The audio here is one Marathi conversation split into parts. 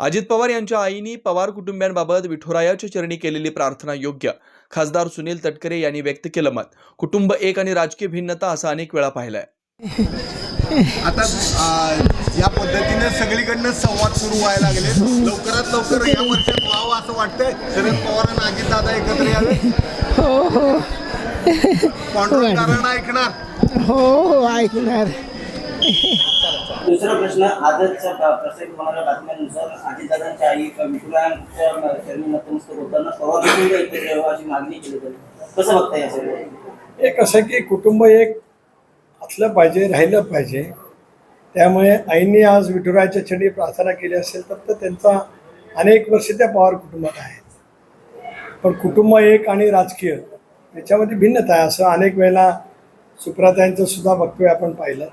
अजित पवार यांच्या आईनी पवार कुटुंबियांबाबत विठुरायाच्या चरणी केलेली प्रार्थना योग्य. खासदार सुनील तटकरे यांनी व्यक्त केलं मत. कुटुंब एक आणि राजकीय भिन्नता असं अनेक वेळा पाहिलंय. आता या पद्धतीने सगळीकडनं संवाद सुरू व्हायला लागले. लवकरात लवकर या वर्षात व्हावं असं वाटतंय. शरद पवार आणि अजित दादा एकत्र यावे. हो कारण ऐकणार. हो ऐकणार. दुसरा प्रश्न, आजच्या प्रसिद्ध होणाऱ्या बातम्यांनुसार अजितदादांच्या आई विठुरायांच्या चरणी नतमस्तक होताना पवार कुटुंब एकत्र यावं अशी मागणी केली जाते. कसं बघता या सर्व? एक असं की कुटुंब एक असलं पाहिजे, राहिलं पाहिजे. त्यामुळे आईंनी आज विठुरायाच्या चरणी प्रार्थना केली असेल तर त्यांचा अनेक वर्ष त्या पवार कुटुंबात आहेत. पण कुटुंब एक आणि राजकीय याच्यामध्ये भिन्नता आहे असं अनेक वेळेला सुप्रियाताईंचं सुद्धा वक्तव्य आपण पाहिलं.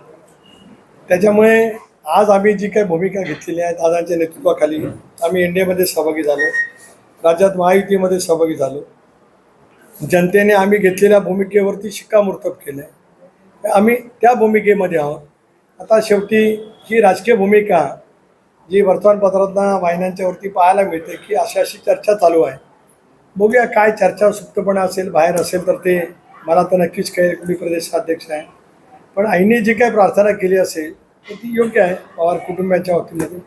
त्याच्यामुळे आज आम्ही जी काही भूमिका घेतलेली आहे दादांच्या नेतृत्वाखाली आम्ही इंडियामध्ये सहभागी झालो, राज्यात महायुतीमध्ये सहभागी झालो. जनतेने आम्ही घेतलेल्या भूमिकेवरती शिक्कामोर्तब केलं आहे. आम्ही त्या भूमिकेमध्ये आहोत. आता शेवटी ही राजकीय भूमिका जी वर्तमानपत्रांना वाहिन्यांच्यावरती पाहायला मिळते की अशी चर्चा चालू आहे. बघूया काय चर्चा सुप्तपणे असेल, बाहेर असेल तर ते मला तर नक्कीच काही कुणी प्रदेशाध्यक्ष आहे. पण आईने जी काही प्रार्थना केली असेल तर ती योग्य आहे पवार कुटुंबाच्या बाबतीमध्ये.